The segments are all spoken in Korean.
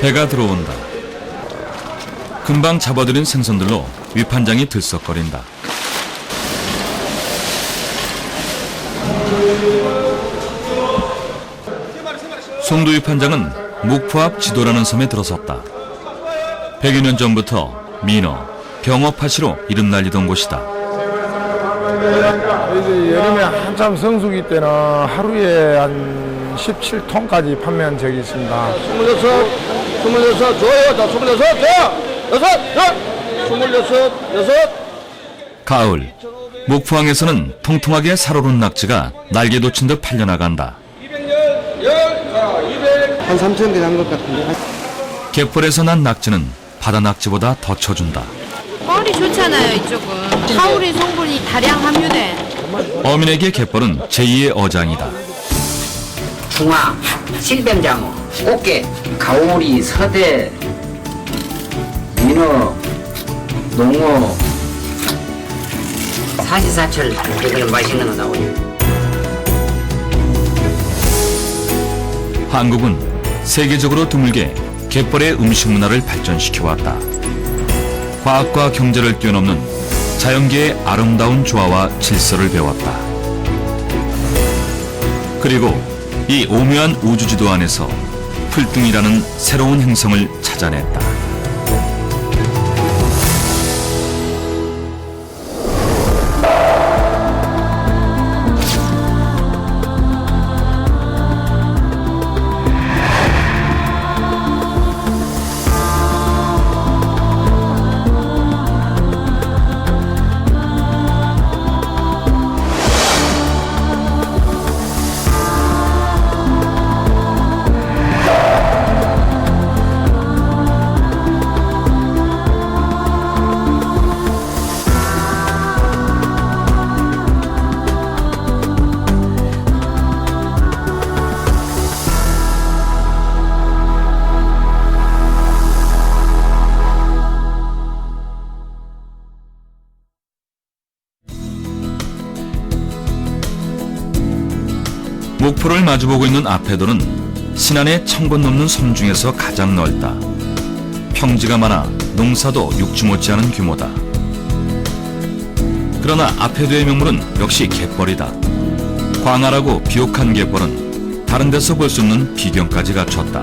해가 들어온다. 금방 잡아들인 생선들로 위판장이 들썩거린다. 송도 위판장은 목포 앞 지도라는 섬에 들어섰다. 100여 년 전부터 민어, 병어 파시로 이름 날리던 곳이다. 이제 여름에 한참 성수기 때는 하루에 한 17톤까지 판매한 적이 있습니다. 26, 좋아요. 자, 26, 자, 26. 가을, 목포항에서는 통통하게 살오른 낙지가 날개 돋친 듯 팔려나간다. 200. 한 3,000개 한 것 같은데. 갯벌에서 난 낙지는 바다 낙지보다 더 쳐준다. 뻘이 좋잖아요, 이쪽은. 타우린 성분이 다량 함유돼. 어민에게 갯벌은 제2의 어장이다. 중화, 실뱀장어, 꽃게, 가오리, 서대, 민어, 농어, 사시사철 이거는 맛있는 거 나오죠. 한국은 세계적으로 드물게 갯벌의 음식 문화를 발전시켜왔다. 과학과 경제를 뛰어넘는 자연계의 아름다운 조화와 질서를 배웠다. 그리고 이 오묘한 우주지도 안에서 풀뚱이라는 새로운 행성을 찾아냈다. 목포를 마주보고 있는 앞해도는 신안의 1000권 넘는 섬 중에서 가장 넓다. 평지가 많아 농사도 육지 못지않은 규모다. 그러나 앞해도의 명물은 역시 갯벌이다. 광활하고 비옥한 갯벌은 다른 데서 볼 수 없는 비경까지 갖췄다.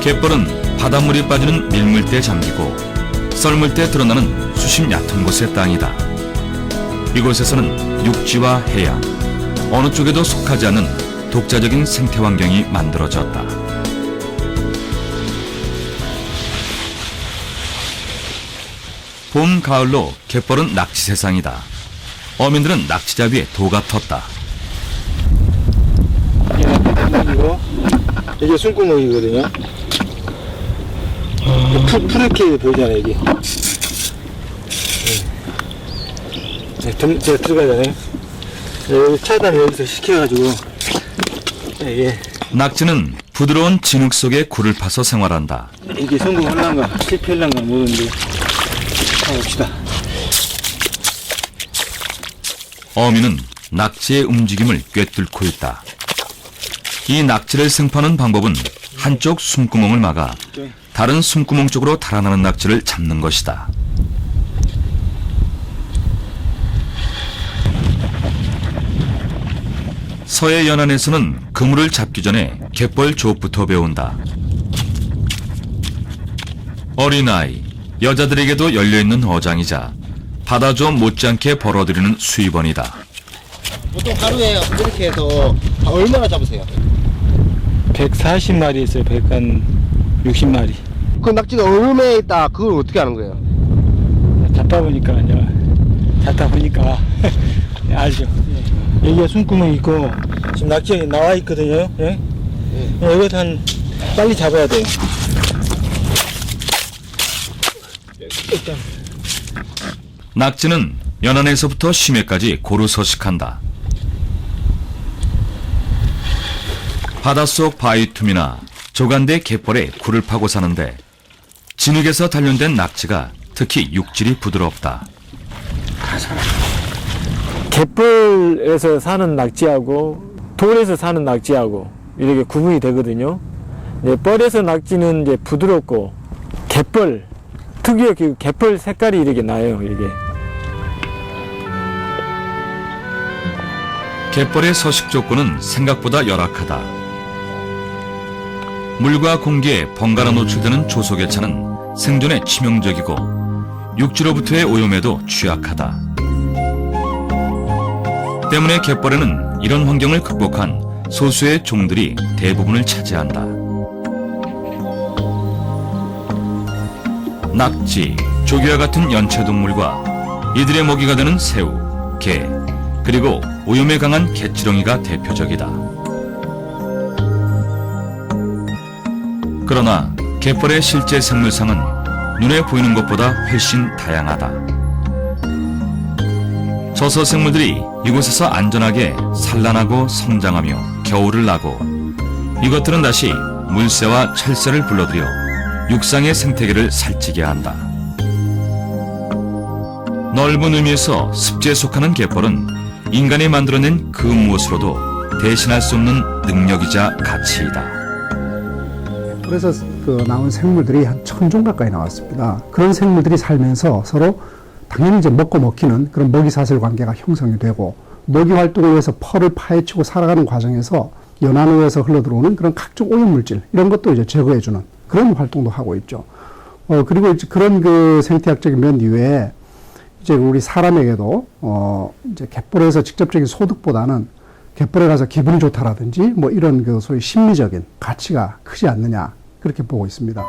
갯벌은 바닷물이 빠지는 밀물 때 잠기고 썰물 때 드러나는 수심 얕은 곳의 땅이다. 이곳에서는 육지와 해양, 어느 쪽에도 속하지 않는 독자적인 생태 환경이 만들어졌다. 봄, 가을로 갯벌은 낙지 세상이다. 어민들은 낙지잡이에 도가 텄다. 이게 숨구멍이거든요. 푸르게 보이잖아요, 여기. 제가 들어가잖아요. 여기 차단을 여기서 시켜가지고, 이게. 낙지는 부드러운 진흙 속에 굴을 파서 생활한다. 이게 성공할란가, 실패할란가 모르는데, 가봅시다. 어민은 낙지의 움직임을 꿰뚫고 있다. 이 낙지를 생포하는 방법은 한쪽 숨구멍을 막아 다른 숨구멍 쪽으로 달아나는 낙지를 잡는 것이다. 서해 연안에서는 그물을 잡기 전에 갯벌 조업부터 배운다. 어린아이, 여자들에게도 열려있는 어장이자 바다 조업 못지않게 벌어들이는 수입원이다. 보통 하루에 이렇게 해서 얼마나 잡으세요? 140마리 있어요, 160마리. 그 낙지가 얼음에 있다. 그걸 어떻게 하는 거예요? 잡다 보니까 알죠. 여기가 숨구멍이 있고 지금 낙지 나와 있거든요. 예? 여기서 빨리 잡아야 돼요. 낙지는 연안에서부터 심해까지 고루 서식한다. 바닷속 바위틈이나 조간대 갯벌에 굴을 파고 사는데 진흙에서 단련된 낙지가 특히 육질이 부드럽다. 갯벌에서 사는 낙지하고 돌에서 사는 낙지하고 이렇게 구분이 되거든요. 뻘에서 낙지는 이제 부드럽고 갯벌 특유의 그 갯벌 색깔이 이렇게 나요. 이게. 갯벌의 서식 조건은 생각보다 열악하다. 물과 공기에 번갈아 노출되는 조소개차는 생존에 치명적이고 육지로부터의 오염에도 취약하다. 때문에 갯벌에는 이런 환경을 극복한 소수의 종들이 대부분을 차지한다. 낙지, 조개와 같은 연체동물과 이들의 먹이가 되는 새우, 게, 그리고 오염에 강한 개치렁이가 대표적이다. 그러나 갯벌의 실제 생물상은 눈에 보이는 것보다 훨씬 다양하다. 저서 생물들이 이곳에서 안전하게 산란하고 성장하며 겨울을 나고 이것들은 다시 물새와 철새를 불러들여 육상의 생태계를 살찌게 한다. 넓은 의미에서 습지에 속하는 갯벌은 인간이 만들어낸 그 무엇으로도 대신할 수 없는 능력이자 가치이다. 그래서 나온 생물들이 한 1000종 가까이 나왔습니다. 그런 생물들이 살면서 서로 당연히 이제 먹고 먹히는 그런 먹이사슬 관계가 형성이 되고 먹이 활동을 위해서 펄을 파헤치고 살아가는 과정에서 연안으로에서 흘러들어오는 그런 각종 오염물질 이런 것도 이제 제거해주는 그런 활동도 하고 있죠. 그리고 이제 그런 그 생태학적인 면 이외에 이제 우리 사람에게도 이제 갯벌에서 직접적인 소득보다는 갯벌에 가서 기분이 좋다라든지 뭐 이런 그 소위 심리적인 가치가 크지 않느냐 그렇게 보고 있습니다.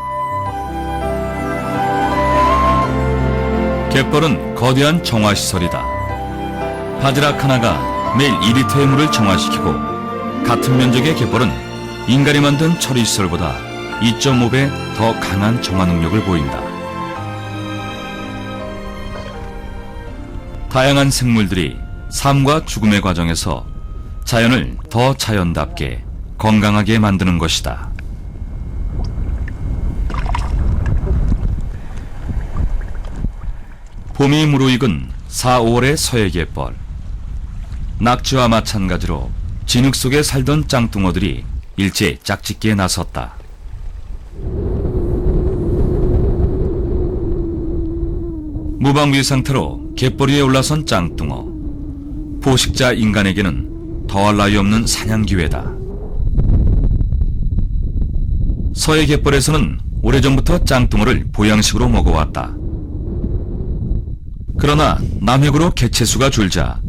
갯벌은 거대한 정화시설이다. 바지락 하나가 매일 2리터의 물을 정화시키고 같은 면적의 갯벌은 인간이 만든 처리시설보다 2.5배 더 강한 정화 능력을 보인다. 다양한 생물들이 삶과 죽음의 과정에서 자연을 더 자연답게 건강하게 만드는 것이다. 봄이 무르익은 4, 5월의 서해갯벌. 낙지와 마찬가지로 진흙 속에 살던 짱뚱어들이 일제 짝짓기에 나섰다. 무방비 상태로 갯벌 위에 올라선 짱뚱어. 포식자 인간에게는 더할 나위 없는 사냥 기회다. 서해 갯벌에서는 오래전부터 짱뚱어를 보양식으로 먹어왔다. 그러나 남해구로 개체수가 줄자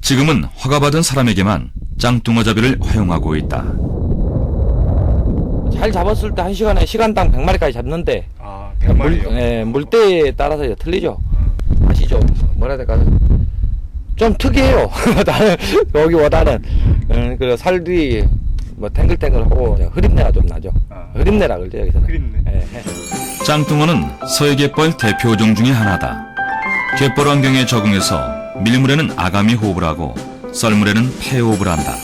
지금은 허가받은 사람에게만 짱뚱어 잡이를 허용하고 있다. 잘 잡았을 때 1시간에 시간당 100마리까지 잡는데 100마리요? 물때에 따라서 이제 틀리죠. 아시죠? 뭐라 해야 될까? 좀 특이해요. 나는 여기보다는 그리고 살들이 뭐 탱글탱글하고 흐린내가 좀 나죠. 흐린내라 그러죠 여기서는. 흐린내. 짱뚱어는 서해갯벌 대표종 중의 하나다. 갯벌 환경에 적응해서 밀물에는 아가미 호흡을 하고 썰물에는 폐호흡을 한다.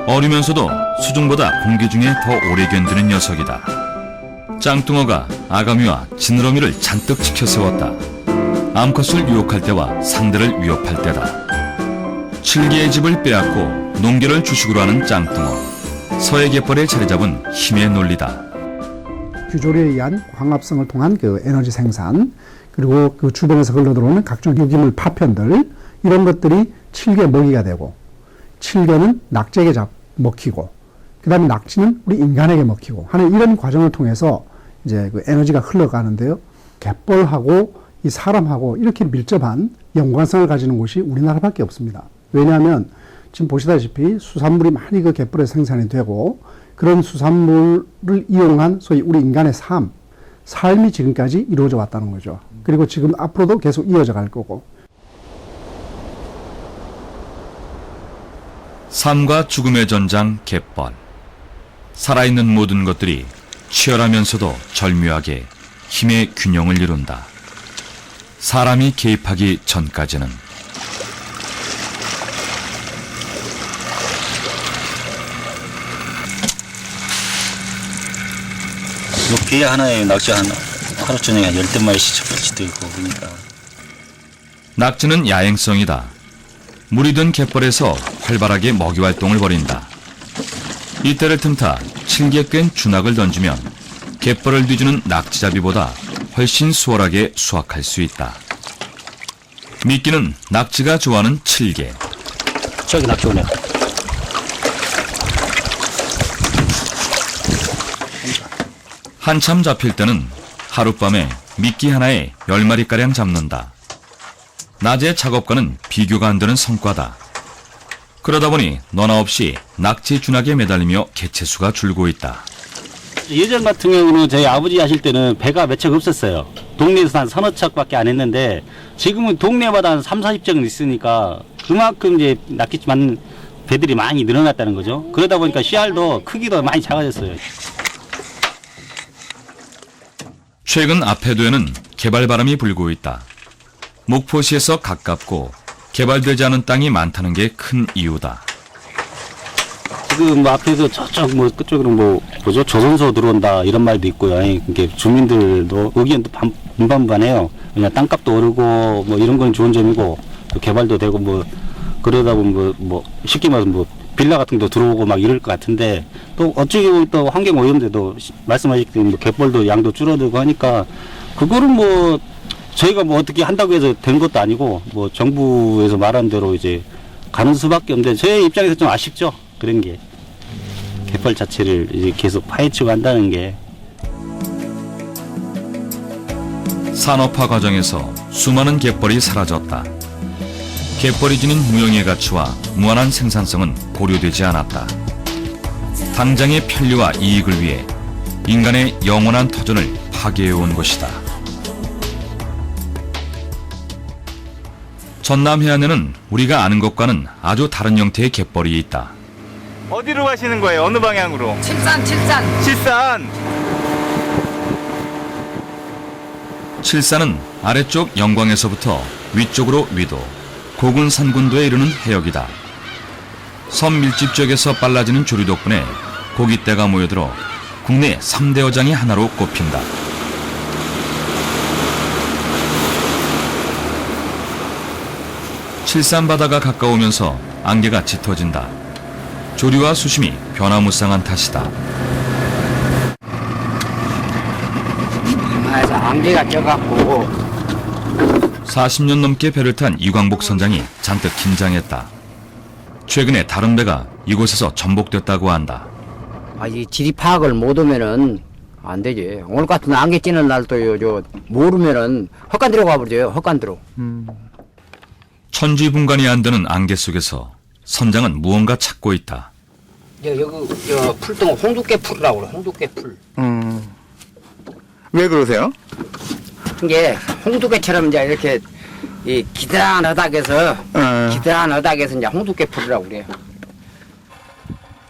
어리면서도 수중보다 공기 중에 더 오래 견디는 녀석이다. 짱뚱어가 아가미와 지느러미를 잔뜩 치켜 세웠다. 암컷을 유혹할 때와 상대를 위협할 때다. 칠개의 집을 빼앗고 농계를 주식으로 하는 짱뚱어. 서해갯벌에 자리 잡은 힘의 논리다. 규조리에 의한 광합성을 통한 그 에너지 생산 그리고 그 주변에서 흘러들어오는 각종 유기물 파편들 이런 것들이 칠개 먹이가 되고 칠개는 낙지에게 먹히고 그 다음에 낙지는 우리 인간에게 먹히고 하는 이런 과정을 통해서 이제 그 에너지가 흘러가는데요. 갯벌하고 이 사람하고 이렇게 밀접한 연관성을 가지는 곳이 우리나라밖에 없습니다. 왜냐하면 지금 보시다시피 수산물이 많이 그 갯벌에 생산이 되고 그런 수산물을 이용한 소위 우리 인간의 삶이 지금까지 이루어져 왔다는 거죠. 그리고 지금 앞으로도 계속 이어져 갈 거고. 삶과 죽음의 전장 갯벌. 살아있는 모든 것들이 치열하면서도 절묘하게 힘의 균형을 이룬다. 사람이 개입하기 전까지는. 게 하나에 낙지 하루 저녁에 10마리씩 잡을 수도 있고 그러니까. 낙지는 야행성이다. 물이 든 갯벌에서 활발하게 먹이 활동을 벌인다. 이때를 틈타 칠개 꿰인 주낙을 던지면 갯벌을 뒤주는 낙지잡이보다 훨씬 수월하게 수확할 수 있다. 미끼는 낙지가 좋아하는 칠개. 저기 낙지 오네. 한참 잡힐 때는 하룻밤에 미끼 하나에 10마리가량 잡는다. 낮의 작업과는 비교가 안 되는 성과다. 그러다 보니 너나 없이 낙지 준학에 매달리며 개체수가 줄고 있다. 예전 같은 경우는 저희 아버지 하실 때는 배가 몇 척 없었어요. 동네에서 한 서너 척밖에 안 했는데 지금은 동네마다 한 3, 40척은 있으니까 그만큼 이제 낚시 맞는 배들이 많이 늘어났다는 거죠. 그러다 보니까 씨알도 크기도 많이 작아졌어요. 최근 아패도에는 개발 바람이 불고 있다. 목포시에서 가깝고 개발되지 않은 땅이 많다는 게 큰 이유다. 지금 뭐 앞에서 저쪽 뭐 끝쪽으로 뭐죠 조선소 들어온다 이런 말도 있고요. 이게 주민들도 의견도 반반해요. 그냥 땅값도 오르고 뭐 이런 건 좋은 점이고 또 개발도 되고 뭐 그러다 보면 뭐 쉽게 말해서 뭐 빌라 같은 데 들어오고 막 이럴 것 같은데 또 어찌 보면 또 환경 오염돼도 말씀하셨듯이 뭐 갯벌도 양도 줄어들고 하니까 그거를 뭐 저희가 뭐 어떻게 한다고 해서 된 것도 아니고 뭐 정부에서 말한 대로 이제 가는 수밖에 없는데 저희 입장에서 좀 아쉽죠. 그런 게 갯벌 자체를 이제 계속 파헤치고 한다는 게. 산업화 과정에서 수많은 갯벌이 사라졌다. 갯벌이 지닌 무형의 가치와 무한한 생산성은 고려되지 않았다. 당장의 편리와 이익을 위해 인간의 영원한 터전을 파괴해온 것이다. 전남 해안에는 우리가 아는 것과는 아주 다른 형태의 갯벌이 있다. 어디로 가시는 거예요? 어느 방향으로? 칠산. 칠산. 칠산은 아래쪽 영광에서부터 위쪽으로 위도, 고군 산군도에 이르는 해역이다. 섬 밀집 지역에서 빨라지는 조류 덕분에 고깃대가 모여들어 국내 3대 어장의 하나로 꼽힌다. 칠산 바다가 가까우면서 안개가 짙어진다. 조류와 수심이 변화무쌍한 탓이다. 그래서 안개가 껴갖고 40년 넘게 배를 탄 이광복 선장이 잔뜩 긴장했다. 최근에 다른 배가 이곳에서 전복됐다고 한다. 이 지리 파악을 못 하면은 안 되지. 오늘 같은 안개 찌는 날도요. 저 모르면은 헛간대로 가버려요. 헛간대로. 천지분간이 안 되는 안개 속에서 선장은 무언가 찾고 있다. 여기 풀동 홍두깨 풀이라고 그래. 홍두깨 풀. 왜 그러세요? 이게 홍두깨처럼 이제 이렇게 이 기드란 어닥에서 이제 홍두깨 풀이라고 그래요.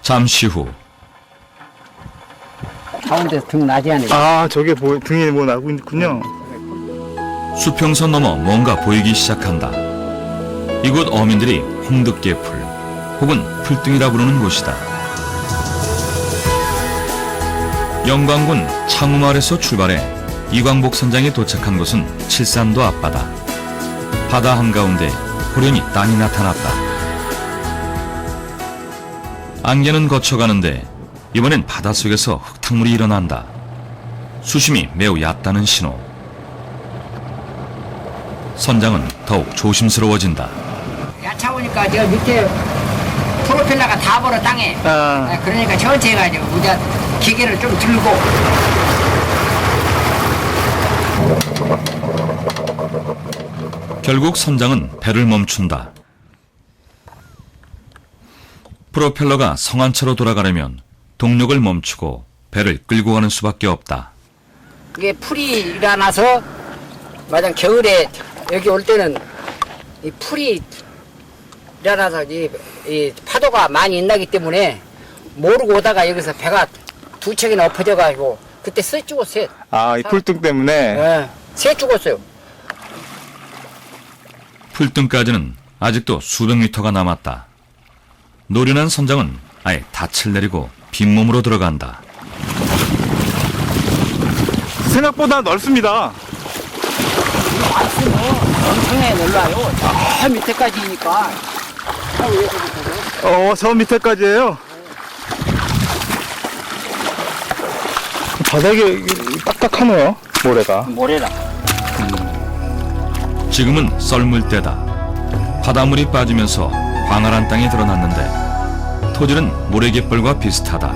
잠시 후 가운데서 등 나지 않아요. 아, 저게 등에 뭐 나고 있군요. 수평선 넘어 뭔가 보이기 시작한다. 이곳 어민들이 홍두깨풀 혹은 풀등이라 부르는 곳이다. 영광군 창우마을에서 출발해 이광복 선장이 도착한 곳은 칠산도 앞바다. 바다 한가운데 호련히 땅이 나타났다. 안개는 거쳐가는데 이번엔 바닷속에서 흙탕물이 일어난다. 수심이 매우 얕다는 신호. 선장은 더욱 조심스러워진다. 야차오니까 저 밑에 프로펠러가 다 벌어 땅에. 그러니까 천천히 가지고 우리가 기계를 좀 들고. 결국 선장은 배를 멈춘다. 프로펠러가 성안차로 돌아가려면 동력을 멈추고 배를 끌고 가는 수밖에 없다. 그게 풀이 일어나서 마냥 겨울에 여기 올 때는 이 풀이 일어나서 이 파도가 많이 일나기 때문에 모르고 오다가 여기서 배가 두 척이나 엎어져가지고 그때 새 죽었어요. 이 풀등 때문에? 네, 새 죽었어요. 풀등까지는 아직도 수백 미터가 남았다. 노련한 선장은 아예 닻을 내리고 빈몸으로 들어간다. 생각보다 넓습니다. 엄청나게 놀라요. 저 밑에까지니까. 저 위에서부터. 저 밑에까지예요? 바닥에 딱딱하네요, 모래가. 모래라. 지금은 썰물 때다. 바닷물이 빠지면서 광활한 땅이 드러났는데 토질은 모래갯벌과 비슷하다.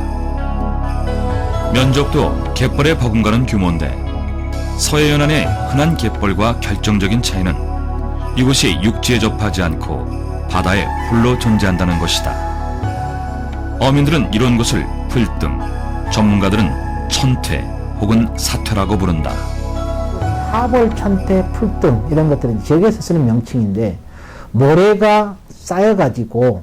면적도 갯벌에 버금가는 규모인데 서해연안의 흔한 갯벌과 결정적인 차이는 이곳이 육지에 접하지 않고 바다에 홀로 존재한다는 것이다. 어민들은 이런 곳을 풀등, 전문가들은 천퇴 혹은 사퇴라고 부른다. 하벌, 천퇴, 풀등 이런 것들은 지역에서 쓰는 명칭인데 모래가 쌓여가지고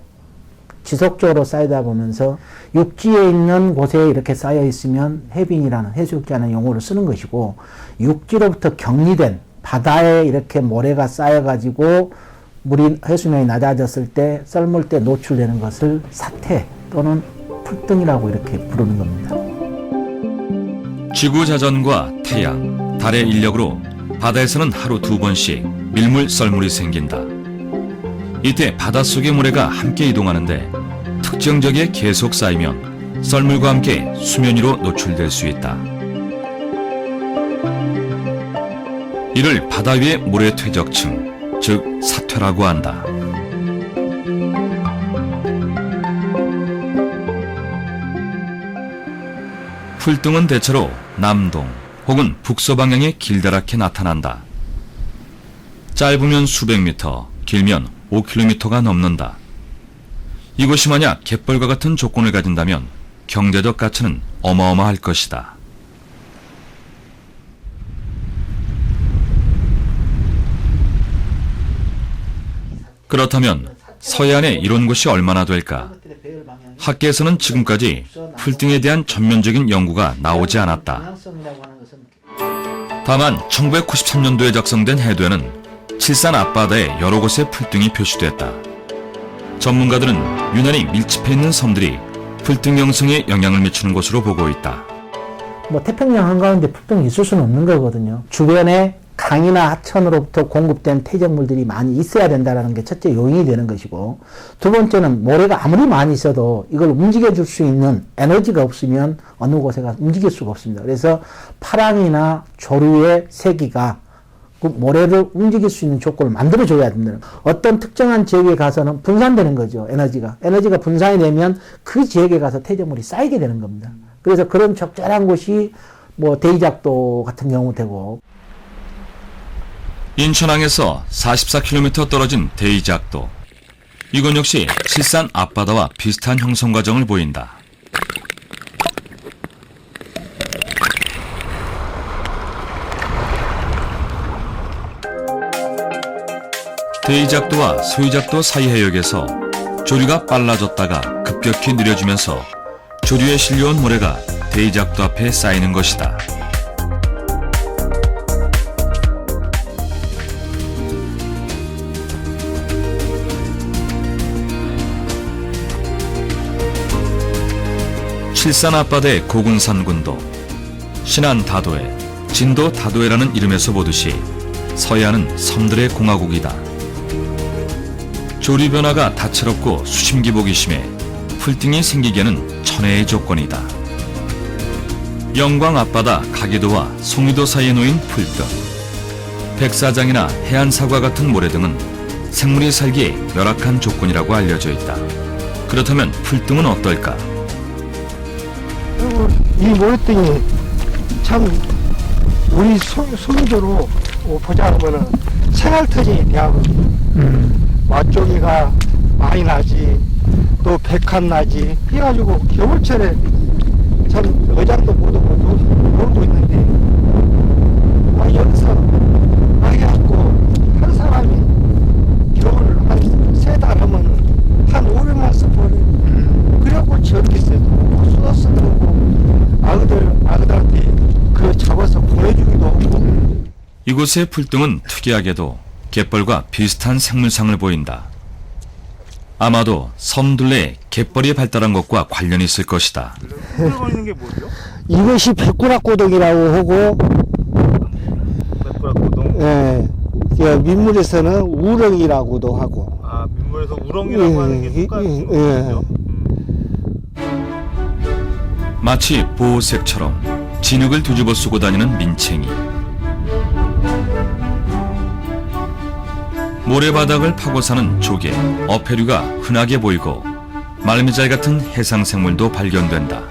지속적으로 쌓이다 보면서 육지에 있는 곳에 이렇게 쌓여 있으면 해빙이라는 해수욕지라는 용어를 쓰는 것이고 육지로부터 격리된 바다에 이렇게 모래가 쌓여가지고 물이 해수면이 낮아졌을 때 썰물 때 노출되는 것을 사퇴 또는 풀등이라고 이렇게 부르는 겁니다. 지구 자전과 태양, 달의 인력으로 바다에서는 하루 2번씩 밀물 썰물이 생긴다. 이때 바닷속의 모래가 함께 이동하는데 특정적에 계속 쌓이면 썰물과 함께 수면 위로 노출될 수 있다. 이를 바다 위의 모래 퇴적층, 즉 사퇴라고 한다. 풀등은 대체로 남동 혹은 북서 방향에 길다랗게 나타난다. 짧으면 수백 미터, 길면 5km가 넘는다. 이곳이 만약 갯벌과 같은 조건을 가진다면 경제적 가치는 어마어마할 것이다. 그렇다면 서해안에 이런 곳이 얼마나 될까? 학계에서는 지금까지 풀등에 대한 전면적인 연구가 나오지 않았다. 다만 1993년도에 작성된 해도에는 칠산 앞바다에 여러 곳에 풀등이 표시됐다. 전문가들은 유난히 밀집해 있는 섬들이 풀등 형성에 영향을 미치는 것으로 보고 있다. 뭐 태평양 한가운데 풀등이 있을 수는 없는 거거든요. 주변에 강이나 하천으로부터 공급된 퇴적물들이 많이 있어야 된다는 게 첫째 요인이 되는 것이고, 두 번째는 모래가 아무리 많이 있어도 이걸 움직여줄 수 있는 에너지가 없으면 어느 곳에 가서 움직일 수가 없습니다. 그래서 파랑이나 조류의 세기가 그 모래를 움직일 수 있는 조건을 만들어줘야 된다는 거예요. 어떤 특정한 지역에 가서는 분산되는 거죠. 에너지가 분산이 되면 그 지역에 가서 퇴적물이 쌓이게 되는 겁니다. 그래서 그런 적절한 곳이 뭐 대이작도 같은 경우 되고, 인천항에서 44km 떨어진 대이작도. 이건 역시 칠산 앞바다와 비슷한 형성 과정을 보인다. 대이작도와 소이작도 사이 해역에서 조류가 빨라졌다가 급격히 느려지면서 조류에 실려온 모래가 대이작도 앞에 쌓이는 것이다. 칠산 앞바다의 고군산군도, 신안 다도해, 진도 다도해라는 이름에서 보듯이 서해안은 섬들의 공화국이다. 조류 변화가 다채롭고 수심기복이 심해 풀등이 생기기에는 천혜의 조건이다. 영광 앞바다 가계도와 송리도 사이에 놓인 풀등, 백사장이나 해안사과 같은 모래 등은 생물이 살기에 열악한 조건이라고 알려져 있다. 그렇다면 풀등은 어떨까? 그리고 이 모래등이 참 우리 소유주로 보자면은 생활터진이 대하거든요. 맛조기가 많이 나지, 또 백한 나지. 그래가지고 겨울철에 참 어장도 못 오고 놀고 있는데, 여기서 해갖고 한 사람이 겨울 한 3달 하면은 한 500만 스포를 그래갖고 저렇게 써도 쏟아서 들어오고 아그들한테 그 잡아서 보내주기도 하고. 이곳의 풀등은 특이하게도 갯벌과 비슷한 생물상을 보인다. 아마도 섬둘레에 갯벌이 발달한 것과 관련이 있을 것이다. 흘러거리는 게 뭐죠? 이것이 백구락고동이라고 하고, 백구락고동. 예, 민물에서는 우렁이라고도 하고. 아, 민물에서 우렁이라고 하는 게 똑같은 거죠? 마치 보호색처럼 진흙을 뒤집어 쓰고 다니는 민챙이. 모래바닥을 파고 사는 조개, 어패류가 흔하게 보이고 말미잘 같은 해상 생물도 발견된다.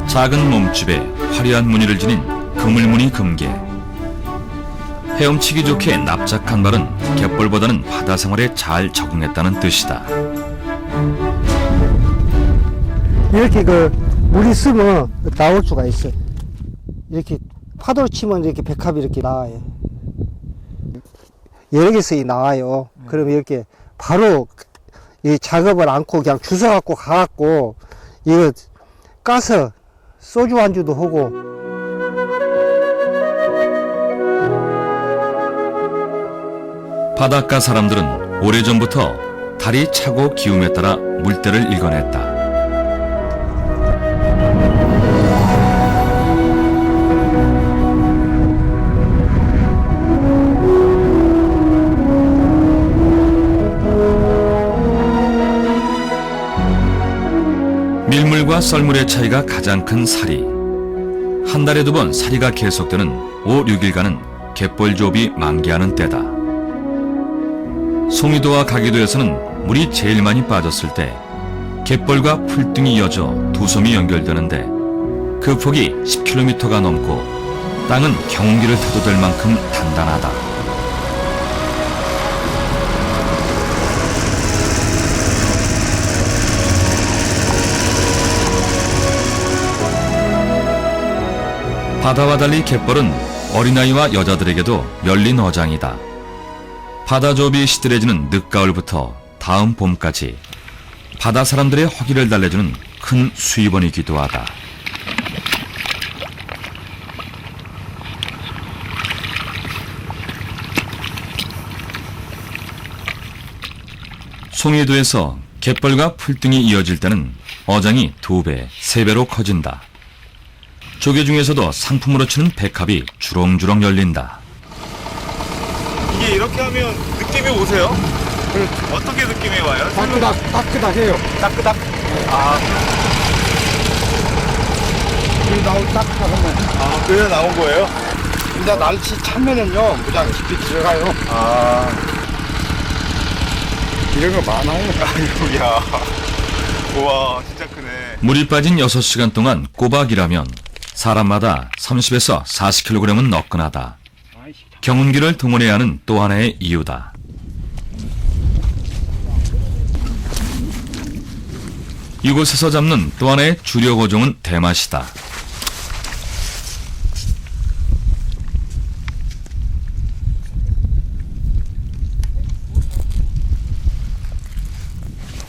작은 몸집에 화려한 무늬를 지닌 그물무늬 금괴. 헤엄치기 좋게 납작한 발은 갯벌보다는 바다 생활에 잘 적응했다는 뜻이다. 이렇게 그 물이 쓰면 나올 수가 있어요. 이렇게 파도를 치면 이렇게 백합이 이렇게 나와요. 여러 개씩 나와요. 그러면 이렇게 바로 이 작업을 않고 그냥 주워갖고 가갖고 이거 까서 소주 안주도 하고. 바닷가 사람들은 오래전부터 달이 차고 기움에 따라 물때를 읽어냈다. 밀물과 썰물의 차이가 가장 큰 사리. 한 달에 2번 사리가 계속되는 5, 6일간은 갯벌조업이 만개하는 때다. 송이도와 가기도에서는 물이 제일 많이 빠졌을 때 갯벌과 풀등이 이어져 2섬이 연결되는데 그 폭이 10km가 넘고 땅은 경운기를 타도 될 만큼 단단하다. 바다와 달리 갯벌은 어린아이와 여자들에게도 열린 어장이다. 바다조업이 시들해지는 늦가을부터 다음 봄까지 바다 사람들의 허기를 달래주는 큰 수입원이기도 하다. 송이도에서 갯벌과 풀등이 이어질 때는 어장이 2배, 3배로 커진다. 조개 중에서도 상품으로 치는 백합이 주렁주렁 열린다. 이게 이렇게 하면 느낌이 오세요? 어떻게 느낌이 와요? 따끈따끈해요. 따끄닥. 아, 물 나올 따끈하면. 아, 그래 나온 거예요? 근데 날씨 차면은요, 무장 깊이 들어가요. 아, 이런 거 많아요. 아이고야. 우와, 진짜 크네. 물이 빠진 6시간 동안 꼬박이라면 사람마다 30에서 40kg은 너끈하다. 경운기를 동원해야 하는 또 하나의 이유다. 이곳에서 잡는 또 하나의 주력 어종은 대맛이다.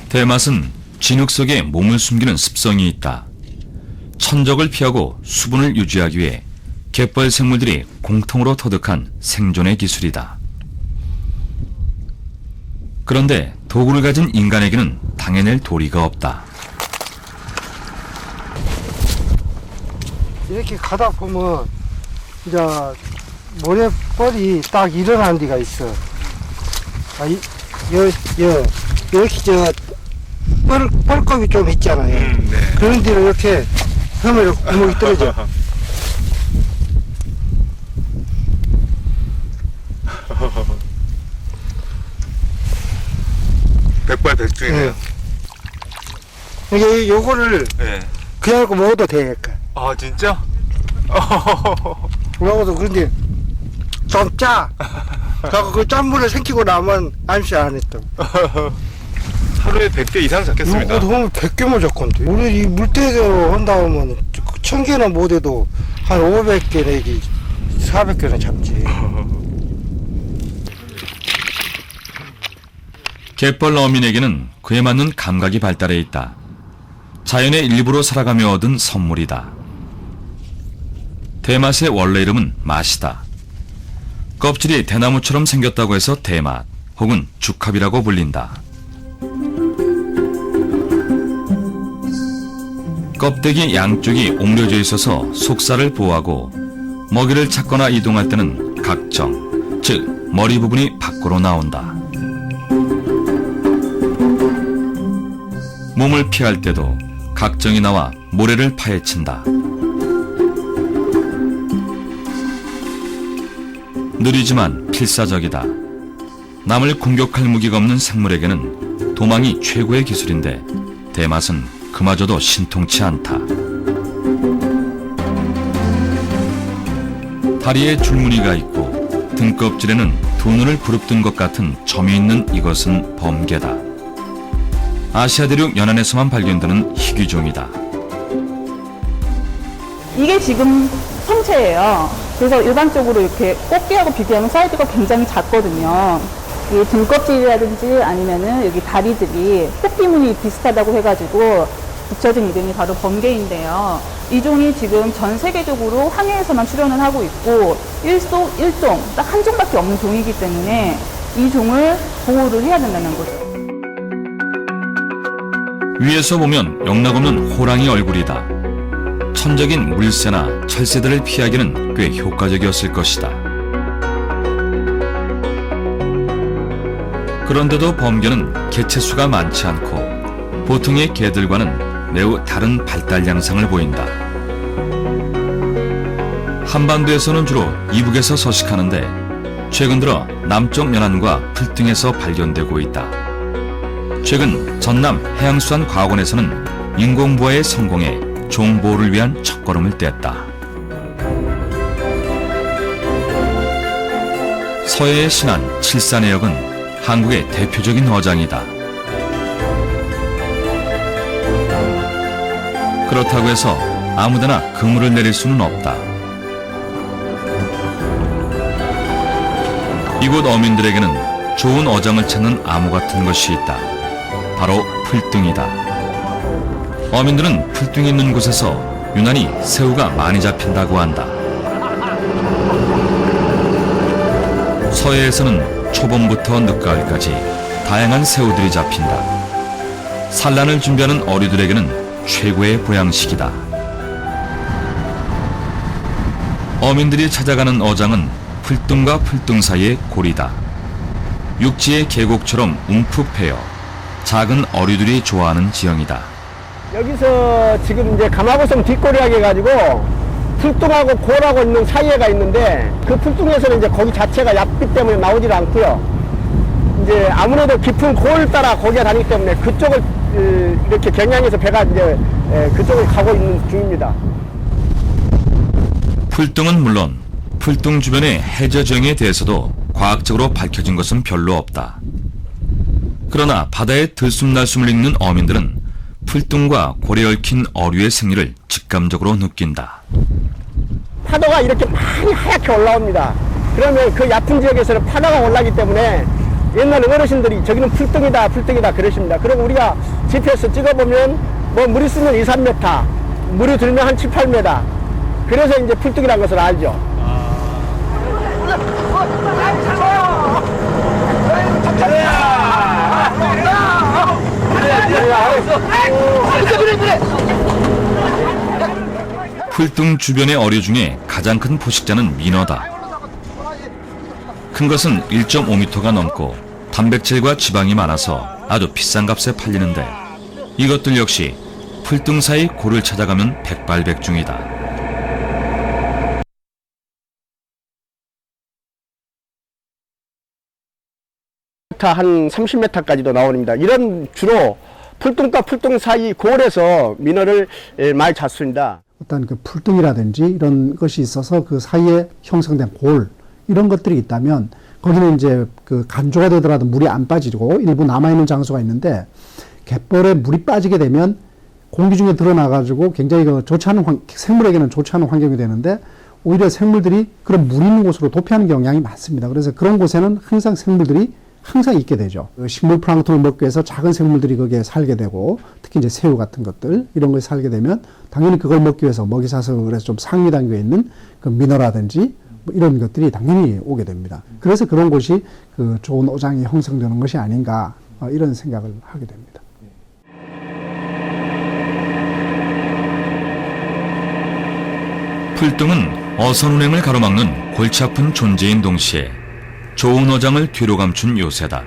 대맛은 진흙 속에 몸을 숨기는 습성이 있다. 천적을 피하고 수분을 유지하기 위해 갯벌 생물들이 공통으로 터득한 생존의 기술이다. 그런데 도구를 가진 인간에게는 당해낼 도리가 없다. 이렇게 가다 보면 이제 모래벌이 딱 일어나는 데가 있어. 이렇게 뻘컵이 좀 있잖아요. 네. 그런 데로 이렇게 하면 구멍이 떨어져. 백발백중이네요. 이게 요거를 네. 그냥 먹어도 돼. 아, 진짜? 먹어도 그런데 좀 짜. 그래서 그 짠물을 생기고 나면 암시 안 했다. 하루에 100개 이상 잡겠습니다. 이거 보면 100개만 잡건데. 우리 이 물대로 한다 하면 1000개는 못해도 한 500개 내지 400개는 잡지. 갯벌 어민에게는 그에 맞는 감각이 발달해 있다. 자연의 일부로 살아가며 얻은 선물이다. 대맛의 원래 이름은 맛이다. 껍질이 대나무처럼 생겼다고 해서 대맛 혹은 죽합이라고 불린다. 껍데기 양쪽이 옹려져 있어서 속살을 보호하고 먹이를 찾거나 이동할 때는 각정, 즉 머리 부분이 밖으로 나온다. 몸을 피할 때도 각정이 나와 모래를 파헤친다. 느리지만 필사적이다. 남을 공격할 무기가 없는 생물에게는 도망이 최고의 기술인데 대맛은 그마저도 신통치 않다. 다리에 줄무늬가 있고 등껍질에는 두 눈을 부릅뜬 것 같은 점이 있는 이것은 범개다. 아시아 대륙 연안에서만 발견되는 희귀종이다. 이게 지금 성체예요. 그래서 일반적으로 이렇게 꽃게하고 비교하면 사이즈가 굉장히 작거든요. 이 등껍질이라든지 아니면은 여기 다리들이 꽃비무늬 비슷하다고 해가지고 붙여진 이름이 바로 범개인데요. 이 종이 지금 전 세계적으로 항해에서만 출현을 하고 있고 일속 일종, 딱 한 종밖에 없는 종이기 때문에 이 종을 보호를 해야 된다는 거죠. 위에서 보면 영락없는 호랑이 얼굴이다. 천적인 물새나 철새들을 피하기는 꽤 효과적이었을 것이다. 그런데도 범개는 개체수가 많지 않고 보통의 개들과는 매우 다른 발달 양상을 보인다. 한반도에서는 주로 이북에서 서식하는데 최근 들어 남쪽 연안과 풀등에서 발견되고 있다. 최근 전남 해양수산과학원에서는 인공부화에 성공해 종보호를 위한 첫걸음을 뗐다. 서해의 신안 칠산해역은 한국의 대표적인 어장이다. 그렇다고 해서 아무데나 그물을 내릴 수는 없다. 이곳 어민들에게는 좋은 어장을 찾는 암호 같은 것이 있다. 바로 풀등이다. 어민들은 풀등이 있는 곳에서 유난히 새우가 많이 잡힌다고 한다. 서해에서는 초봄부터 늦가을까지 다양한 새우들이 잡힌다. 산란을 준비하는 어류들에게는 최고의 보양식이다. 어민들이 찾아가는 어장은 풀등과 풀등 사이의 고리다. 육지의 계곡처럼 움푹 패여 작은 어류들이 좋아하는 지형이다. 여기서 지금 이제 가마고성 뒷꼬리하게 해가지고 풀뚱하고 골하고 있는 사이에가 있는데 그 풀뚱에서는 이제 고기 자체가 얕기 때문에 나오질 않고요. 이제 아무래도 깊은 골 따라 고기가 다니기 때문에 그쪽을 이렇게 경량해서 배가 이제 그쪽을 가고 있는 중입니다. 풀등은 물론 풀등 주변의 해저 지형에 대해서도 과학적으로 밝혀진 것은 별로 없다. 그러나 바다에 들숨날숨을 잇는 어민들은 풀등과 골에 얽힌 어류의 생리를 직감적으로 느낀다. 파도가 이렇게 많이 하얗게 올라옵니다. 그러면 그 얕은 지역에서는 파도가 올라오기 때문에 옛날 어르신들이 저기는 풀등이다 풀등이다 그러십니다. 그리고 우리가 GPS 찍어보면 뭐 물이 쓰면 2, 3m, 물이 들면 한 7, 8m. 그래서 이제 풀등이라는 것을 알죠. 풀등 주변의 어류 중에 가장 큰 포식자는 민어다. 큰 것은 1.5m가 넘고 단백질과 지방이 많아서 아주 비싼 값에 팔리는데 이것들 역시 풀등 사이 골을 찾아가면 백발백중이다. 한 30m까지도 나옵니다. 이런 주로 풀등과 풀등 사이 골에서 민어를 많이 잡습니다. 어떤 그 풀등이라든지 이런 것이 있어서 그 사이에 형성된 골 이런 것들이 있다면 거기는 이제 그 간조가 되더라도 물이 안 빠지고 일부 남아있는 장소가 있는데 갯벌에 물이 빠지게 되면 공기 중에 드러나가지고 굉장히 그 좋지 않은 생물에게는 좋지 않은 환경이 되는데 오히려 생물들이 그런 물 있는 곳으로 도피하는 경향이 많습니다. 그래서 그런 곳에는 항상 생물들이 항상 있게 되죠. 식물 플랑크톤을 먹기 위해서 작은 생물들이 거기에 살게 되고 특히 이제 새우 같은 것들 이런 것이 살게 되면 당연히 그걸 먹기 위해서 먹이사슬에서 좀 상위 단계에 있는 그 민어라든지 뭐 이런 것들이 당연히 오게 됩니다. 그래서 그런 곳이 그 좋은 어장이 형성되는 것이 아닌가 이런 생각을 하게 됩니다. 풀등은 어선 운행을 가로막는 골치 아픈 존재인 동시에 좋은 어장을 뒤로 감춘 요새다.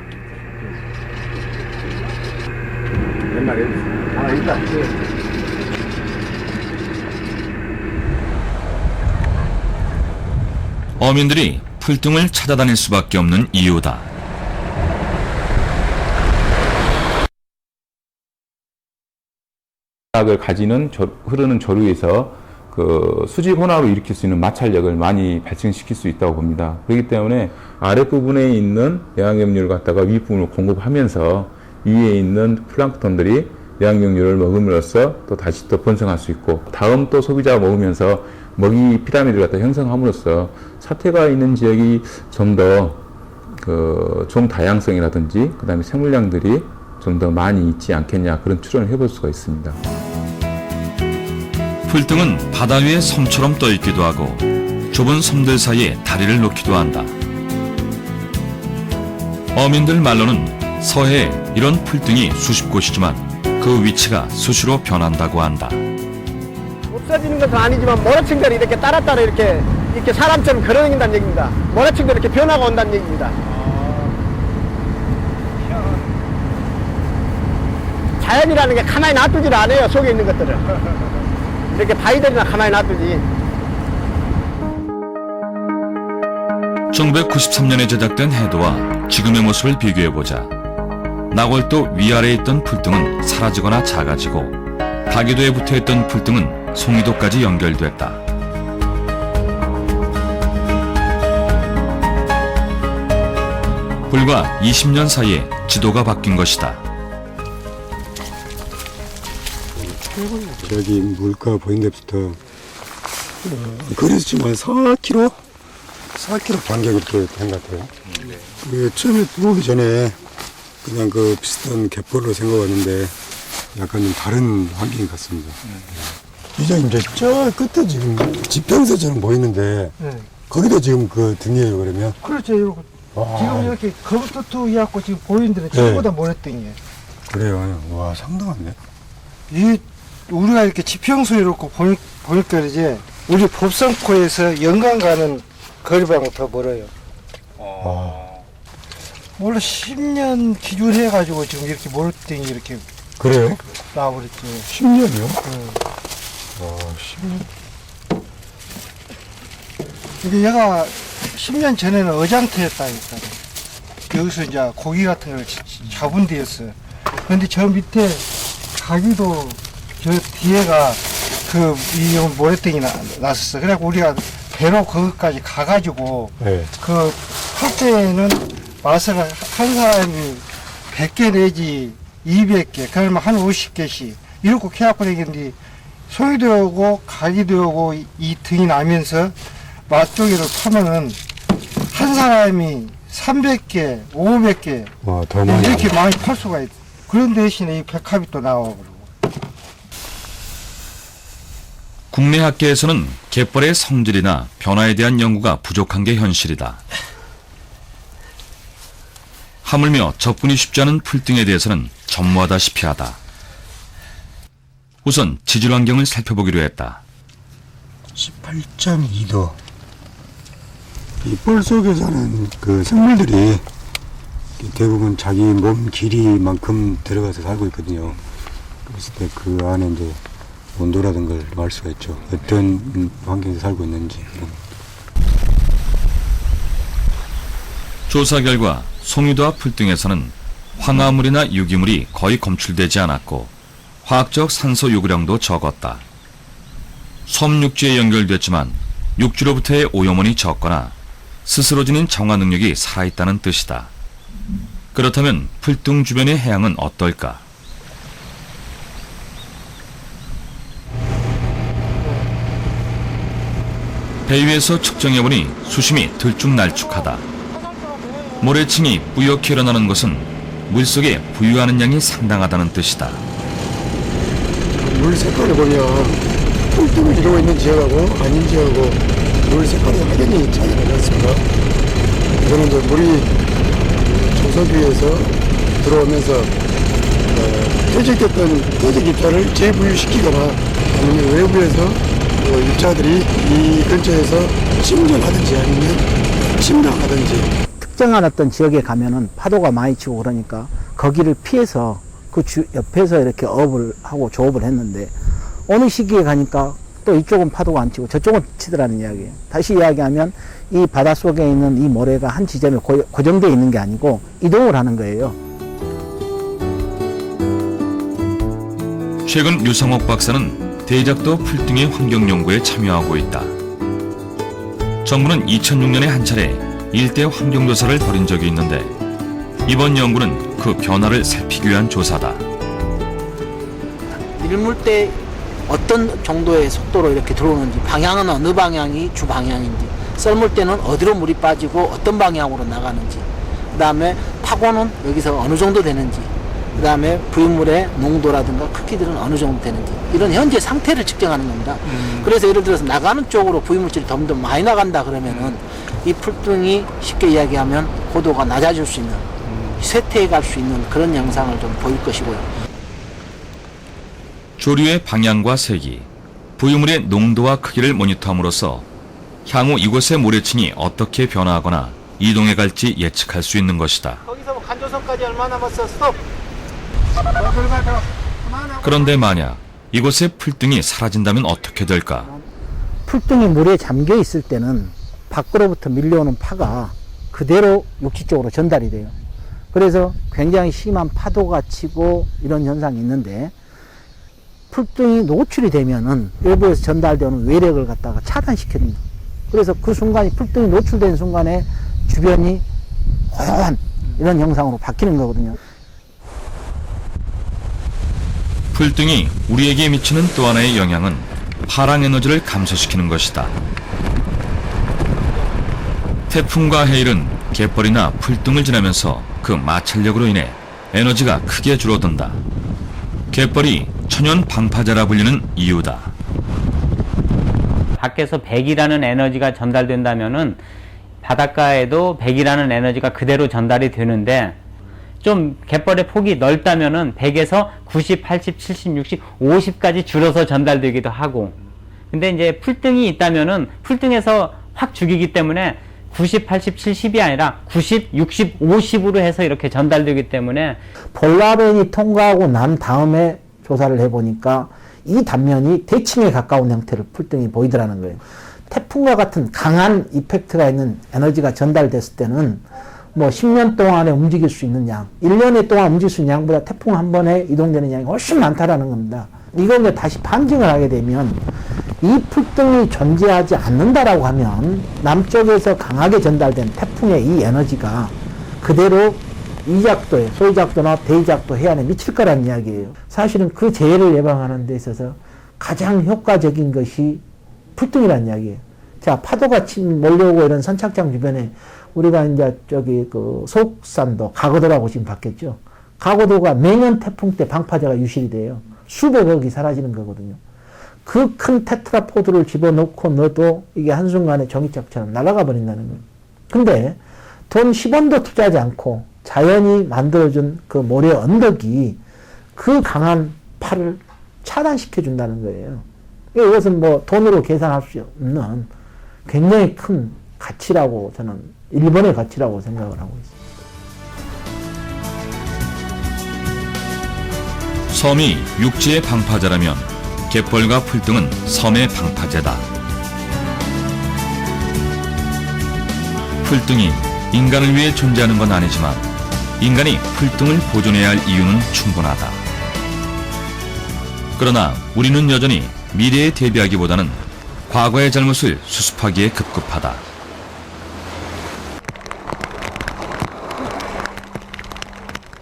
어민들이 풀등을 찾아다닐 수밖에 없는 이유다. 을 가지는 흐르는 조류에서 그 수직 혼합을 일으킬 수 있는 마찰력을 많이 발생시킬 수 있다고 봅니다. 그렇기 때문에 아랫부분에 있는 내환경류를 갖다가 윗부분으로 공급하면서 위에 있는 플랑크톤들이 내환경류를 먹음으로써 또 다시 또 번성할 수 있고, 다음 또 소비자가 먹으면서 먹이 피라미드를 갖다 형성함으로써 사태가 있는 지역이 좀 더 그 종 다양성이라든지 그다음에 생물량들이 좀 더 많이 있지 않겠냐, 그런 추론을 해볼 수가 있습니다. 풀등은 바다 위에 섬처럼 떠 있기도 하고 좁은 섬들 사이에 다리를 놓기도 한다. 어민들 말로는 서해에 이런 풀등이 수십 곳이지만 그 위치가 수시로 변한다고 한다. 없어지는 것은 아니지만 모래층들이 이렇게 따라 이렇게 사람처럼 걸어다닌다는 얘기입니다. 모래층들이 이렇게 변화가 온다는 얘기입니다. 자연이라는 게 가만히 놔두질 않아요. 속에 있는 것들을 이렇게 바위들이나 가만히 놔두지. 1993년에 제작된 해도와 지금의 모습을 비교해보자. 나골도 위아래에 있던 풀등은 사라지거나 작아지고 가기도에 붙어있던 풀등은 송이도까지 연결됐다. 불과 20년 사이에 지도가 바뀐 것이다. 저기 물가 보이는 데부터 그랬지만 4km 반경 이렇게 된 것 같아요. 그 처음에 들어오기 전에 그냥 그 비슷한 갯벌로 생각했는데 약간 좀 다른 환경인 것 같습니다. 이제 저 끝에 지금 지평선처럼 보이는데 거기도 지금 그 등이에요, 그러면? 그렇죠. 이러고. 지금 이렇게 검토투 해갖고 지금 보이는 데는 전부 다 모래등이에요. 그래요. 와, 상당하네. 이 우리가 이렇게 지평선 이렇게 보니까 이제 우리 법성코에서 영광 가는 거리방은 더 멀어요. 원래 10년 기준해가지고 지금 이렇게 모래등이 이렇게 그래요? 나와버렸죠. 10년이요? 와, 10년. 이게 얘가 10년 전에는 어장터였다니까. 여기서 이제 고기 같은 걸 잡은 데였어요. 근데 저 밑에 가기도 저 뒤에가 이 모래등이 났었어. 그래갖고 우리가 배로 거기까지 가가지고 그 할 때는 마스가 한 사람이 100개 내지 200개, 그러면 한 50개씩 이렇게 해갖고 되겠는데 소위도 오고 가기도 오고 이 등이 나면서 맛조개를 파면은 한 사람이 300개, 500개 더 많이 이렇게 많이 팔 수가 있어. 그런 대신에 이 백합이 또 나와버리고. 국내 학계에서는 갯벌의 성질이나 변화에 대한 연구가 부족한 게 현실이다. 하물며 접근이 쉽지 않은 풀등에 대해서는 전무하다시피 하다. 우선 지질 환경을 살펴보기로 했다. 18.2도. 이 뻘 속에 사는 그 생물들이 대부분 자기 몸 길이만큼 들어가서 살고 있거든요. 그랬을 때 그 안에 이제 온도라든 걸 알 수가 있죠. 어떤 환경에서 살고 있는지. 조사 결과 송유도와 풀등에서는 황화물이나 유기물이 거의 검출되지 않았고 화학적 산소 요구량도 적었다. 섬 육지에 연결됐지만 육지로부터의 오염원이 적거나 스스로 지닌 정화 능력이 살아있다는 뜻이다. 그렇다면 풀등 주변의 해양은 어떨까? 배 위에서 측정해보니 수심이 들쭉날쭉하다. 모래층이 뿌옇게 일어나는 것은 물속에 부유하는 양이 상당하다는 뜻이다. 물 색깔을 보면 풀등을 이루고 있는 지역하고 아닌 지역하고 물 색깔이 확연히 차이가 나지 않습니까? 이거는 이제 물이 조석 위에서 들어오면서 퇴적했던 입자를 재부유시키거나 아니면 외부에서 입자들이 이 근처에서 침전하든지 아니면 침낭하든지. 특정한 어떤 지역에 가면은 파도가 많이 치고 그러니까 거기를 피해서 그 옆에서 이렇게 어업을 하고 조업을 했는데 어느 시기에 가니까 또 이쪽은 파도가 안 치고 저쪽은 치더라는 이야기예요. 다시 이야기하면 이 바닷속에 있는 이 모래가 한 지점에 고정되어 있는 게 아니고 이동을 하는 거예요. 최근 유성옥 박사는 대작도 풀등의 환경연구에 참여하고 있다. 정부는 2006년에 한 차례 일대 환경조사를 벌인 적이 있는데 이번 연구는 그 변화를 살피기 위한 조사다. 일물 때 어떤 정도의 속도로 이렇게 들어오는지, 방향은 어느 방향이 주 방향인지, 썰물 때는 어디로 물이 빠지고 어떤 방향으로 나가는지, 그 다음에 파고는 여기서 어느 정도 되는지, 그 다음에 부유물의 농도라든가 크기들은 어느 정도 되는지, 이런 현재 상태를 측정하는 겁니다. 그래서 예를 들어서 나가는 쪽으로 부유물질이 더 많이 나간다 그러면은 이 풀등이 쉽게 이야기하면 고도가 낮아질 수 있는, 쇠퇴해 갈 수 있는 그런 영상을 좀 보일 것이고요. 조류의 방향과 색이, 부유물의 농도와 크기를 모니터함으로써 향후 이곳의 모래층이 어떻게 변화하거나 이동해 갈지 예측할 수 있는 것이다. 거기서 간조선까지 얼마 남았어? 스톱! 그런데 만약 이곳의 풀등이 사라진다면 어떻게 될까? 풀등이 물에 잠겨 있을 때는 밖으로부터 밀려오는 파가 그대로 육지 쪽으로 전달이 돼요. 그래서 굉장히 심한 파도가 치고 이런 현상이 있는데 풀등이 노출이 되면은 일부에서 전달되는 외력을 갖다가 차단시켜줍니다. 그래서 그 순간이 풀등이 노출된 순간에 주변이 허한 이런 형상으로 바뀌는 거거든요. 풀등이 우리에게 미치는 또 하나의 영향은 파랑 에너지를 감소시키는 것이다. 태풍과 해일은 갯벌이나 풀등을 지나면서 그 마찰력으로 인해 에너지가 크게 줄어든다. 갯벌이 천연 방파제라 불리는 이유다. 밖에서 100이라는 에너지가 전달된다면은 바닷가에도 100이라는 에너지가 그대로 전달이 되는데 좀 갯벌의 폭이 넓다면은 100에서 90, 80, 70, 60, 50까지 줄어서 전달되기도 하고 근데 이제 풀등이 있다면은 풀등에서 확 죽이기 때문에 90, 80, 70이 아니라 90, 60, 50으로 해서 이렇게 전달되기 때문에 볼라벤이 통과하고 난 다음에 조사를 해보니까 이 단면이 대칭에 가까운 형태를 풀등이 보이더라는 거예요. 태풍과 같은 강한 이펙트가 있는 에너지가 전달됐을 때는 뭐 10년 동안에 움직일 수 있는 양, 1년에 동안 움직일 수 있는 양보다 태풍 한 번에 이동되는 양이 훨씬 많다라는 겁니다. 이걸 이제 다시 판증을 하게 되면 이 풀등이 존재하지 않는다라고 하면 남쪽에서 강하게 전달된 태풍의 이 에너지가 그대로 이작도에, 소이작도나 대이작도 해안에 미칠 거라는 이야기예요. 사실은 그 재해를 예방하는 데 있어서 가장 효과적인 것이 풀등이라는 이야기예요. 자, 파도가 몰려오고 이런 선착장 주변에 우리가 이제 저기 그 속산도, 가거도라고 지금 바뀌었죠. 가거도가 매년 태풍 때 방파제가 유실이 돼요. 수백억이 사라지는 거거든요. 그 큰 테트라포드를 집어넣고 넣어도 이게 한순간에 종이짝처럼 날아가 버린다는 거예요. 근데 돈 10원도 투자하지 않고 자연이 만들어준 그 모래 언덕이 그 강한 파를 차단시켜 준다는 거예요. 이것은 뭐 돈으로 계산할 수 없는 굉장히 큰 가치라고 저는 일본의 가치라고 생각을 하고 있습니다. 섬이 육지의 방파제라면 갯벌과 풀등은 섬의 방파제다. 풀등이 인간을 위해 존재하는 건 아니지만 인간이 풀등을 보존해야 할 이유는 충분하다. 그러나 우리는 여전히 미래에 대비하기보다는 과거의 잘못을 수습하기에 급급하다.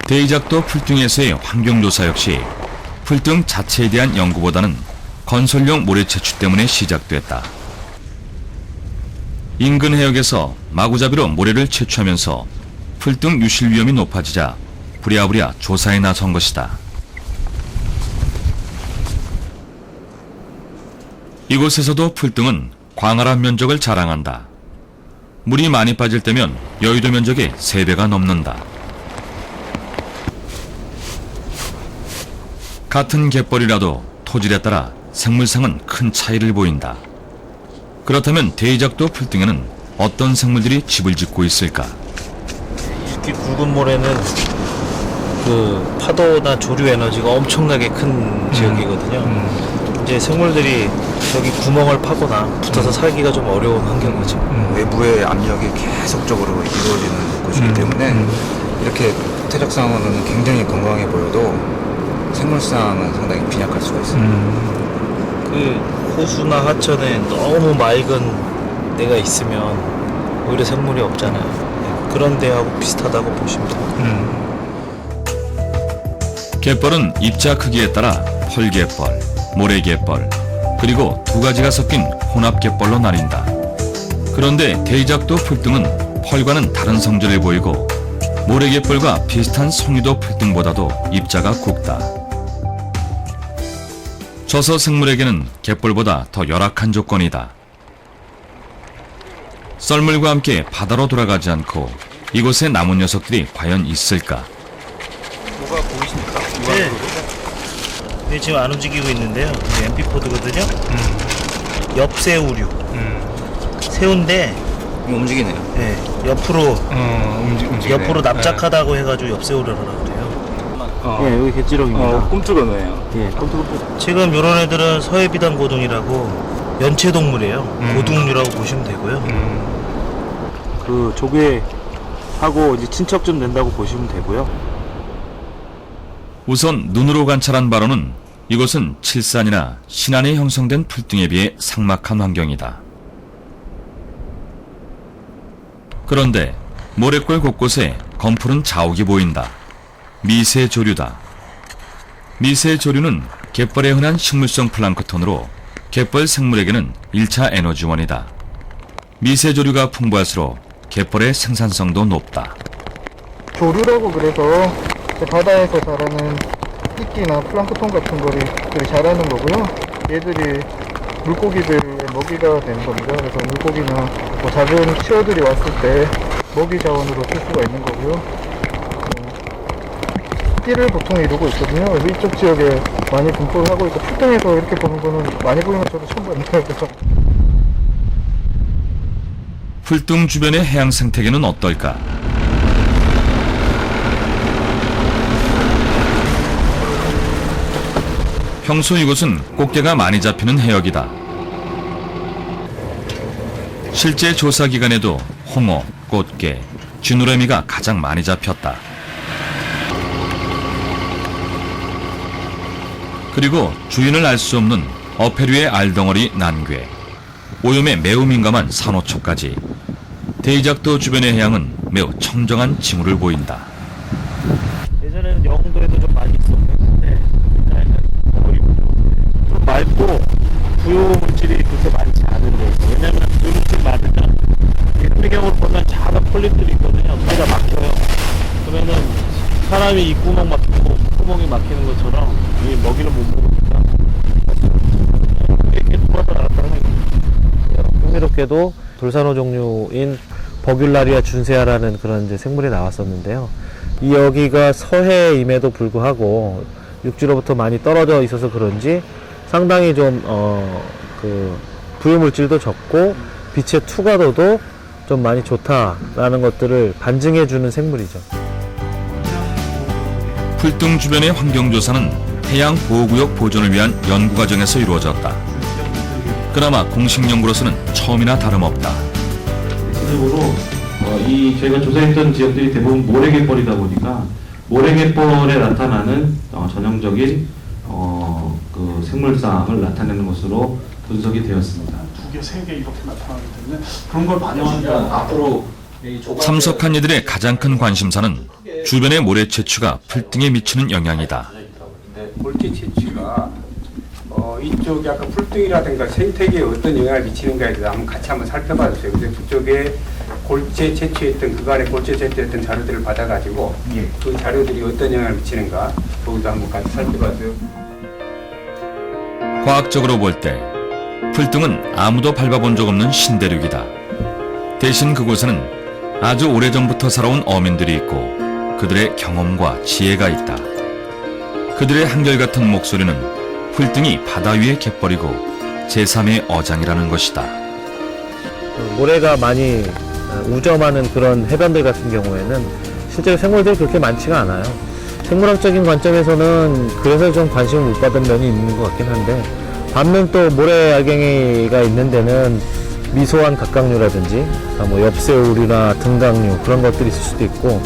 대이작도 풀등에서의 환경조사 역시 풀등 자체에 대한 연구보다는 건설용 모래 채취 때문에 시작됐다. 인근 해역에서 마구잡이로 모래를 채취하면서 풀등 유실 위험이 높아지자 부랴부랴 조사에 나선 것이다. 이곳에서도 풀등은 광활한 면적을 자랑한다. 물이 많이 빠질 때면 여의도 면적의 3배가 넘는다. 같은 갯벌이라도 토질에 따라 생물상은 큰 차이를 보인다. 그렇다면 대이작도 풀등에는 어떤 생물들이 집을 짓고 있을까? 특히 굵은 모래는 그 파도나 조류 에너지가 엄청나게 큰 지역이거든요. 이제 생물들이 여기 구멍을 파거나 붙어서 살기가 좀 어려운 환경이죠. 외부의 압력이 계속적으로 이루어지는 곳이기 때문에 이렇게 토태적상으로는 굉장히 건강해 보여도 생물상은 상당히 빈약할 수가 있습니다. 그 호수나 하천에 너무 맑은 데가 있으면 오히려 생물이 없잖아요. 그런 데하고 비슷하다고 보시면 돼요. 갯벌은 입자 크기에 따라 펄갯벌, 모래갯벌, 그리고 두 가지가 섞인 혼합갯벌로 나뉜다. 그런데 대이작도 풀등은 펄과는 다른 성질을 보이고 모래갯벌과 비슷한 송이도 풀등보다도 입자가 굵다. 저서 생물에게는 갯벌보다 더 열악한 조건이다. 썰물과 함께 바다로 돌아가지 않고 이곳에 남은 녀석들이 과연 있을까? 뭐가 보이십니까? 네. 네, 지금 안 움직이고 있는데요. 이게 MP4거든요. 엽새우류. 새우인데 움직이네요. 네, 옆으로 옆으로 납작하다고 해가지고 엽새우류라고 그래요. 예, 여기 갯지렁입니다. 꿈틀거네요. 예, 꿈틀꿈틀. 지금 이런 애들은 서해비단 고둥이라고 연체동물이에요. 고둥류라고 보시면 되고요. 그 조개하고 이제 친척 좀 된다고 보시면 되고요. 우선 눈으로 관찰한 바로는 이곳은 칠산이나 신안에 형성된 풀등에 비해 삭막한 환경이다. 그런데 모래골 곳곳에 검푸른 자욱이 보인다. 미세조류다. 미세조류는 갯벌에 흔한 식물성 플랑크톤으로 갯벌 생물에게는 1차 에너지원이다. 미세조류가 풍부할수록 갯벌의 생산성도 높다. 조류라고 그래서 바다에서 자라는 이끼나 플랑크톤 같은 거를 자라는 거고요. 얘들이 물고기들의 먹이가 되는 겁니다. 그래서 물고기나 뭐 작은 치어들이 왔을 때 먹이 자원으로 쓸 수가 있는 거고요. 띠를 보통 이루고 있거든요. 그래서 이쪽 지역에 많이 분포를 하고 있고 풀등에서 이렇게 보는 거는 많이 보이면 저도 처음 봤는데요. 풀등 주변의 해양 생태계는 어떨까? 평소 이곳은 꽃게가 많이 잡히는 해역이다. 실제 조사 기간에도 홍어, 꽃게, 쥐노래미가 가장 많이 잡혔다. 그리고 주인을 알 수 없는 어패류의 알덩어리 난괴, 오염에 매우 민감한 산호초까지 대이작도 주변의 해양은 매우 청정한 징후를 보인다. 예전에는 영도에도 좀 많이 있었는데 좀 맑고 부유물질이 그렇게 많지 않은데, 왜냐면 부유물질이 많으면 현미경으로 보면 작은 폴립들이 있거든요. 거기다 막혀요. 그러면은 사람이 입구멍 막히고 구멍이 막히는 것처럼 이 먹이를 못 먹으니까 이렇게 돌아서 나갔다는 거예요. 흥미롭게도 돌산호 종류인 버귤라리아 준세아라는 그런 이제 생물이 나왔었는데요. 이 여기가 서해임에도 불구하고 육지로부터 많이 떨어져 있어서 그런지 상당히 좀 그 부유물질도 적고 빛의 투과도도 좀 많이 좋다라는 것들을 반증해주는 생물이죠. 풀등 주변의 환경조사는 해양보호구역 보존을 위한 연구과정에서 이루어졌다. 그나마 공식 연구로서는 처음이나 다름없다. 대체적으로 이 저희가 조사했던 지역들이 대부분 모래갯벌이다 보니까 모래갯벌에 나타나는 전형적인 그 생물상을 나타내는 것으로 분석이 되었습니다. 2개, 3개 이렇게 나타나기 때문에 그런 걸 반영하니까 앞으로 참석한 이들의 가장 큰 관심사는 주변의 모래 채취가 풀등에 미치는 영향이다. 골재 채취가 이쪽이 아까 풀등이라든가 생태계에 어떤 영향을 미치는가에 대해서 한번 살펴봐 주세요. 근데 그쪽에 골재 채취했던 그간의 골재 채취했던 자료들을 받아가지고 그 자료들이 어떤 영향을 미치는가 거기도 한번 같이 살펴봐 주세요. 과학적으로 볼 때 풀등은 아무도 밟아본 적 없는 신대륙이다. 대신 그곳에는 아주 오래전부터 살아온 어민들이 있고 그들의 경험과 지혜가 있다. 그들의 한결같은 목소리는 풀등이 바다 위의 갯벌이고 제3의 어장이라는 것이다. 모래가 많이 우점하는 그런 해변들 같은 경우에는 실제로 생물들이 그렇게 많지가 않아요. 생물학적인 관점에서는 그래서 좀 관심을 못 받은 면이 있는 것 같긴 한데, 반면 또 모래알갱이가 있는 데는 미소한 갑각류라든지 뭐 엽새우리나 등각류 그런 것들이 있을 수도 있고,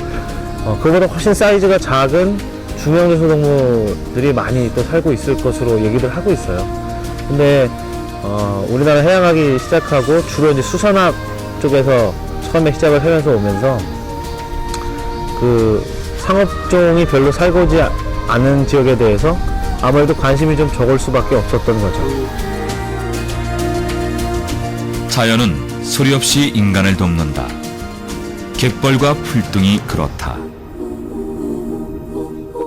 그보다 훨씬 사이즈가 작은 중형조소 동물들이 많이 또 살고 있을 것으로 얘기를 하고 있어요. 근데 우리나라 해양학이 시작하고 주로 이제 수산학 쪽에서 처음에 시작을 하면서 오면서 그 상업종이 별로 살고지 않은 지역에 대해서 아무래도 관심이 좀 적을 수밖에 없었던 거죠. 자연은 소리 없이 인간을 돕는다. 갯벌과 풀등이 그렇다.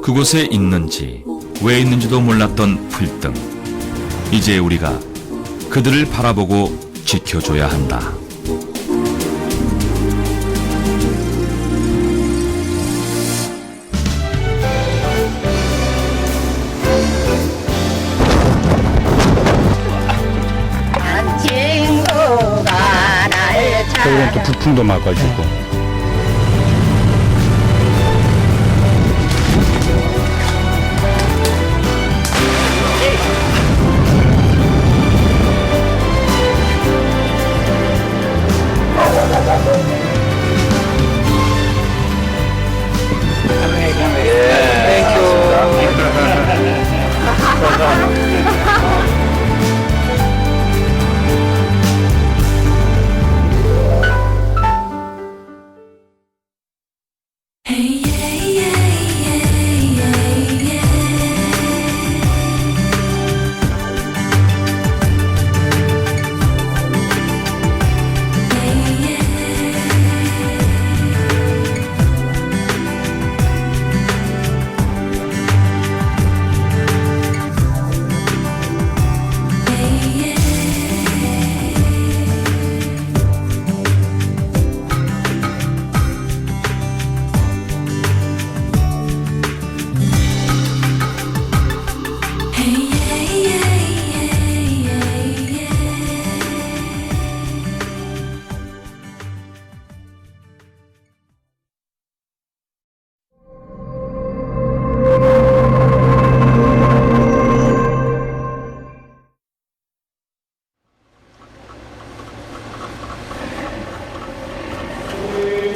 그곳에 있는지 왜 있는지도 몰랐던 풀등. 이제 우리가 그들을 바라보고 지켜줘야 한다. 겨울엔 또 북풍도 막아주고.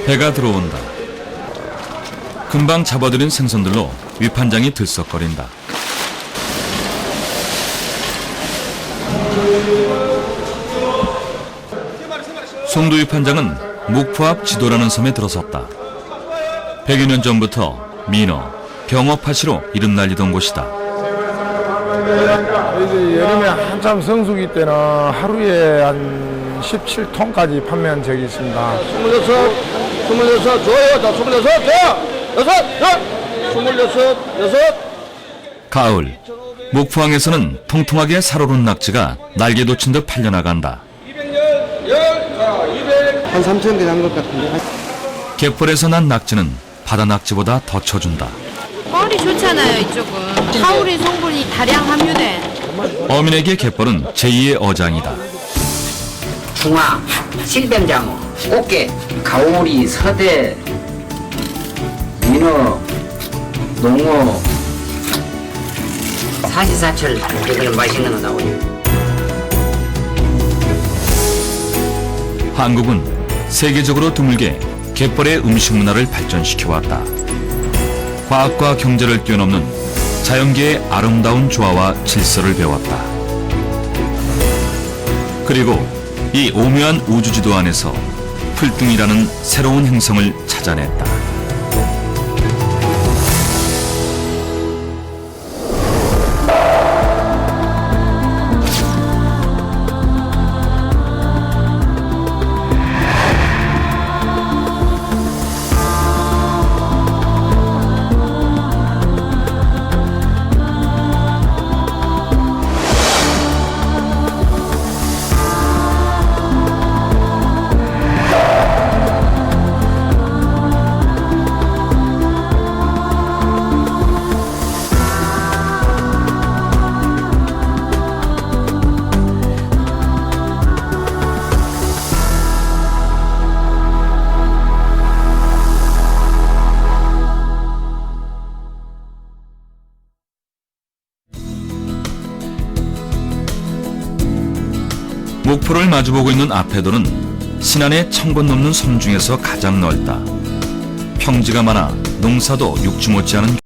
해가 들어온다. 금방 잡아들인 생선들로 위판장이 들썩거린다. 송도 위판장은 목포 앞 지도라는 섬에 들어섰다. 100여 년 전부터 민어, 병어 파시로 이름 날리던 곳이다. 이제 여름에 한참 성수기 때는 하루에 한 17톤까지 판매한 적이 있습니다. 26, 좋아요. 자, 26, 자, 26. 가을, 목포항에서는 통통하게 살오른 낙지가 날개 돋친 듯 팔려나간다. 한 3천 개 난 것 같은데. 갯벌에서 난 낙지는 바다 낙지보다 더 쳐준다. 뻘이 좋잖아요, 이쪽은. 하우리 성분이 다량 함유돼. 어민에게 갯벌은 제2의 어장이다. 중화, 실뱀장어, 꽃게, 가오리, 서대, 민어, 농어, 사시사철 여기는 맛있는 거 나오죠. 한국은 세계적으로 드물게 갯벌의 음식 문화를 발전시켜왔다. 과학과 경제를 뛰어넘는 자연계의 아름다운 조화와 질서를 배웠다. 그리고 이 오묘한 우주지도 안에서 풀등이라는 새로운 행성을 찾아냈다. 목포를 마주보고 있는 아패도는 신안의 1000권 넘는 섬 중에서 가장 넓다. 평지가 많아 농사도 육지 못지않은